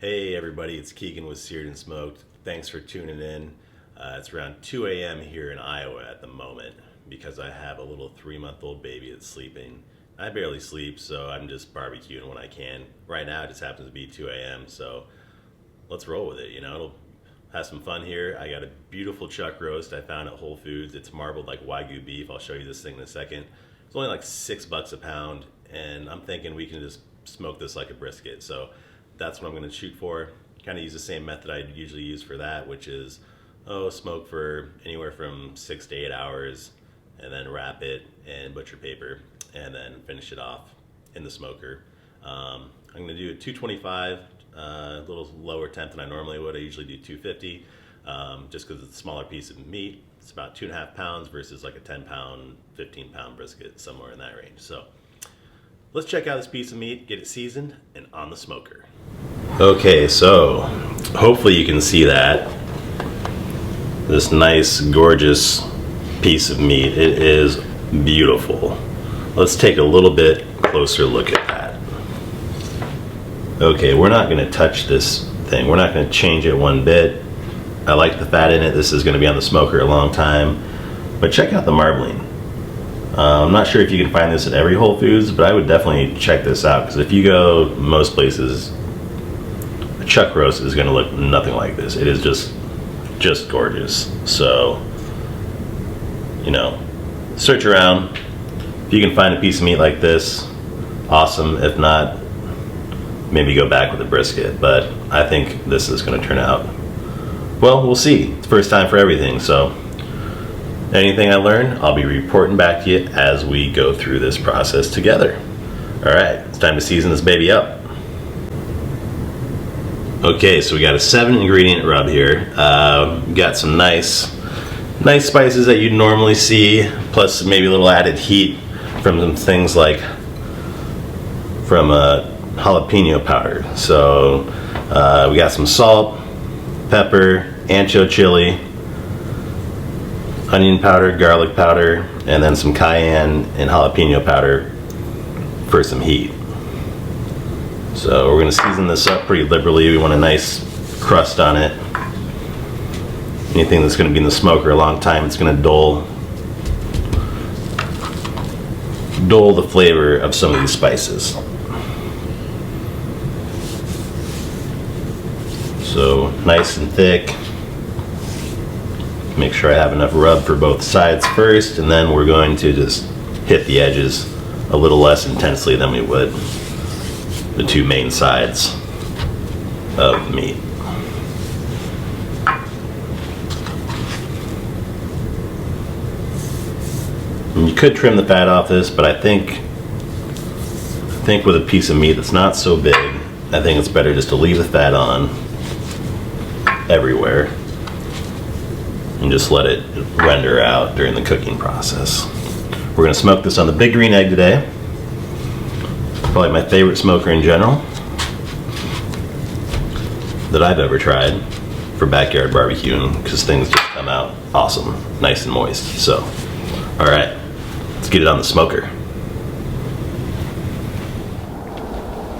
Hey everybody, it's Keegan with Seared and Smoked. Thanks for tuning in. It's around 2 a.m. here in Iowa at the moment because I have a little 3-month-old baby that's sleeping. I barely sleep, so I'm just barbecuing when I can. Right now it just happens to be 2 a.m., so let's roll with it, It'll have some fun here. I got a beautiful chuck roast I found at Whole Foods. It's marbled like Wagyu beef. I'll show you this thing in a second. It's only like $6 a pound, and I'm thinking we can just smoke this like a brisket. So that's what I'm going to shoot for. Kind of use the same method I usually use for that, which is smoke for anywhere from 6 to 8 hours, and then wrap it in butcher paper, and then finish it off in the smoker. I'm going to do a 225, a little lower temp than I normally would. I usually do 250, just because it's a smaller piece of meat. It's about 2.5 pounds versus like a 10-pound, 15-pound brisket, somewhere in that range. So let's check out this piece of meat, get it seasoned, and on the smoker. Okay, so hopefully you can see that. This nice, gorgeous piece of meat. It is beautiful. Let's take a little bit closer look at that. Okay, we're not going to touch this thing. We're not going to change it one bit. I like the fat in it. This is going to be on the smoker a long time. But check out the marbling. I'm not sure if you can find this at every Whole Foods, but I would definitely check this out, because if you go most places, a chuck roast is going to look nothing like this. It is just gorgeous. So, search around. If you can find a piece of meat like this, awesome. If not, maybe go back with a brisket. But I think this is going to turn out, well, we'll see. It's first time for everything, so anything I learn, I'll be reporting back to you as we go through this process together. All right, it's time to season this baby up. Okay, so we got a 7-ingredient rub here. Got some nice spices that you'd normally see, plus maybe a little added heat from some things like jalapeno powder. So we got some salt, pepper, ancho chili, onion powder, garlic powder, and then some cayenne and jalapeno powder for some heat. So we're going to season this up pretty liberally. We want a nice crust on it. Anything that's going to be in the smoker a long time, it's going to dull the flavor of some of these spices. So nice and thick. Make sure I have enough rub for both sides first, and then we're going to just hit the edges a little less intensely than we would the two main sides of the meat. And you could trim the fat off this, but I think with a piece of meat that's not so big, I think it's better just to leave the fat on everywhere and just let it render out during the cooking process. We're going to smoke this on the Big Green Egg today. Probably my favorite smoker in general that I've ever tried for backyard barbecuing, because things just come out awesome, nice and moist. So, all right, let's get it on the smoker.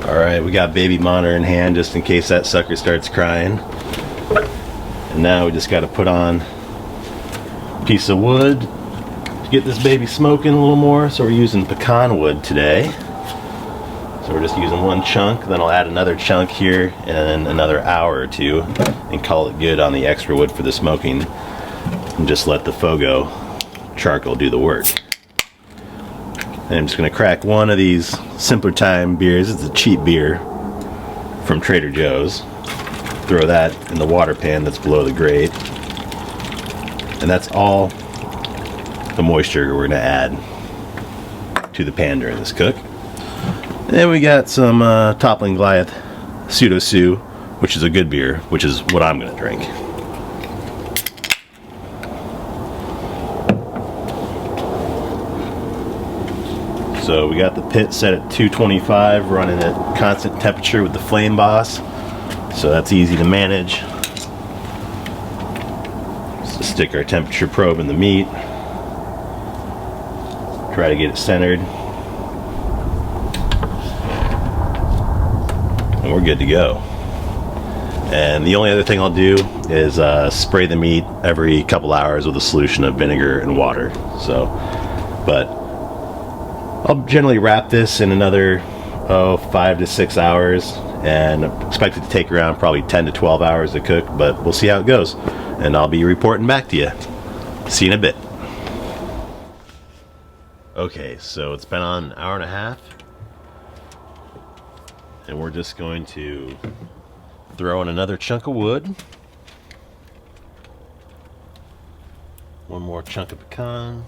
All right, we got baby monitor in hand just in case that sucker starts crying. And now we just got to put on a piece of wood to get this baby smoking a little more. So we're using pecan wood today. So we're just using one chunk, then I'll add another chunk here in another hour or two and call it good on the extra wood for the smoking, and just let the Fogo charcoal do the work. And I'm just going to crack one of these Simpler Time beers. It's a cheap beer from Trader Joe's. Throw that in the water pan that's below the grate, and that's all the moisture we're going to add to the pan during this cook. And then we got some Toppling Goliath Pseudo Sue, which is a good beer, which is what I'm going to drink. So we got the pit set at 225, running at constant temperature with the Flame Boss. So that's easy to manage. Just stick our temperature probe in the meat. Try to get it centered. And we're good to go. And the only other thing I'll do is spray the meat every couple hours with a solution of vinegar and water. So, but I'll generally wrap this in another 5 to 6 hours, and expect it to take around probably 10 to 12 hours to cook, but we'll see how it goes, and I'll be reporting back to you. See you in a bit. Okay, so it's been on an hour and a half, and we're just going to throw in another chunk of wood, one more chunk of pecan.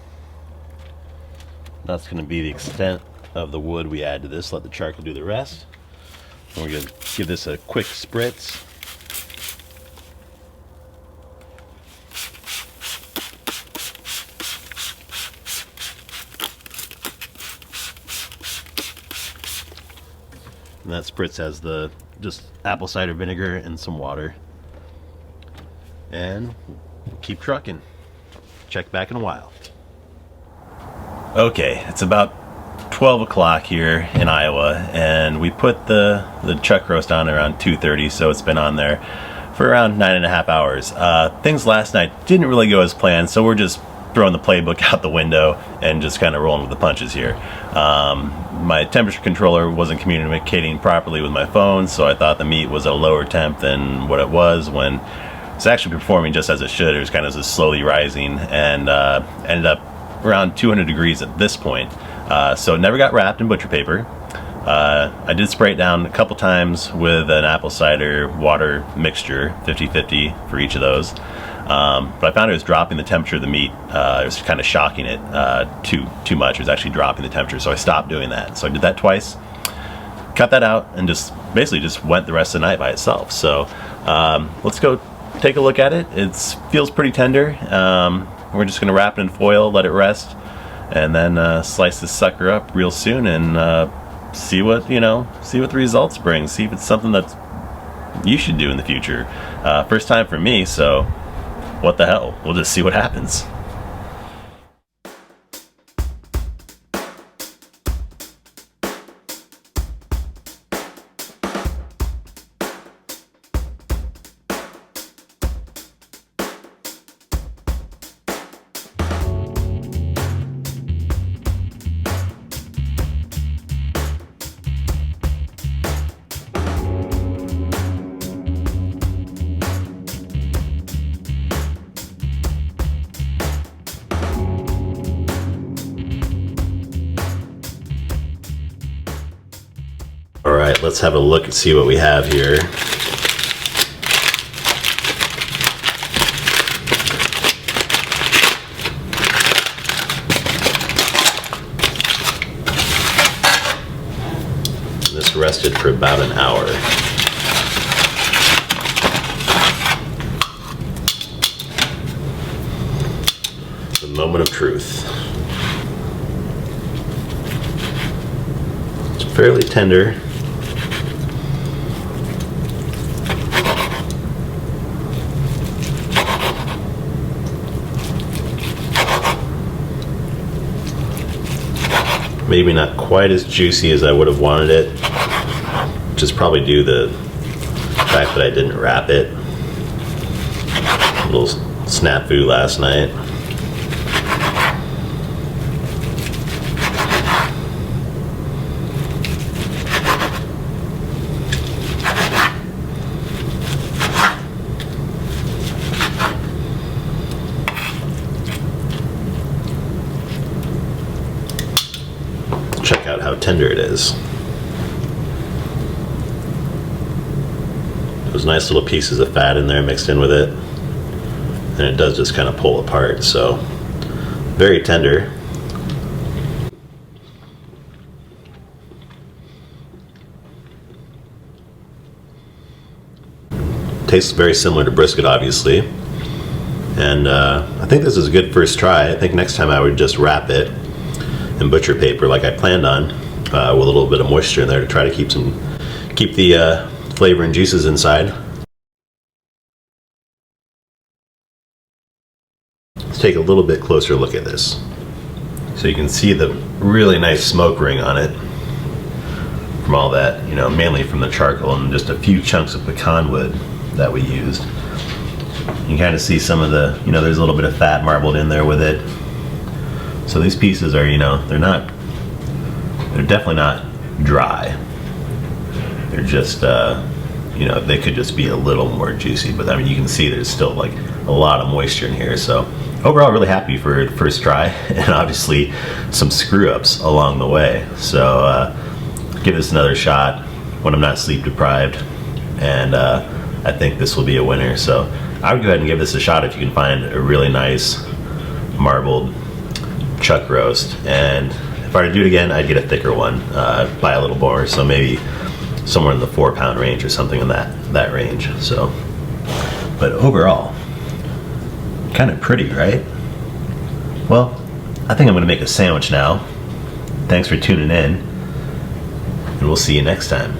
That's going to be the extent of the wood we add to this. Let the charcoal do the rest. And we're going to give this a quick spritz. And that spritz has the just apple cider vinegar and some water. And keep trucking. Check back in a while. Okay, it's about 12 o'clock here in Iowa, and we put the chuck roast on around 2:30, so it's been on there for around 9.5 hours. Things last night didn't really go as planned, so we're just throwing the playbook out the window and just kind of rolling with the punches here. My temperature controller wasn't communicating properly with my phone, so I thought the meat was at a lower temp than what it was when it's actually performing just as it should. It was kind of just slowly rising, and ended up around 200 degrees at this point. So it never got wrapped in butcher paper. I did spray it down a couple times with an apple cider water mixture, 50-50 for each of those. But I found it was dropping the temperature of the meat. It was kind of shocking it too much. It was actually dropping the temperature, so I stopped doing that. So I did that twice, cut that out, and just basically just went the rest of the night by itself. So let's go take a look at it. It feels pretty tender. We're just going to wrap it in foil, let it rest, and then slice this sucker up real soon and see what the results bring. See if it's something that you should do in the future. First time for me, so what the hell? We'll just see what happens. Alright, let's have a look and see what we have here. This rested for about an hour. The moment of truth. It's fairly tender. Maybe not quite as juicy as I would have wanted it, which is probably due to the fact that I didn't wrap it. A little snafu last night. Check out how tender it is. Those nice little pieces of fat in there mixed in with it, and it does just kind of pull apart, so very tender. Tastes very similar to brisket, obviously, and I think this is a good first try. I think next time I would just wrap it in butcher paper like I planned on, with a little bit of moisture in there to try to keep the flavor and juices inside. Let's take a little bit closer look at this. So you can see the really nice smoke ring on it from all that, mainly from the charcoal and just a few chunks of pecan wood that we used. You can kind of see some of the, there's a little bit of fat marbled in there with it. So these pieces are, they're definitely not dry. They're just, they could just be a little more juicy, but I mean, you can see there's still like a lot of moisture in here. So overall, really happy for first try, and obviously some screw ups along the way. So give this another shot when I'm not sleep deprived, and I think this will be a winner. So I would go ahead and give this a shot if you can find a really nice marbled chuck roast. And if I were to do it again, I'd get a thicker one, buy a little more, so maybe somewhere in the 4-pound range or something in that range. So, but overall, kind of pretty, right? Well, I think I'm going to make a sandwich now. Thanks for tuning in, and we'll see you next time.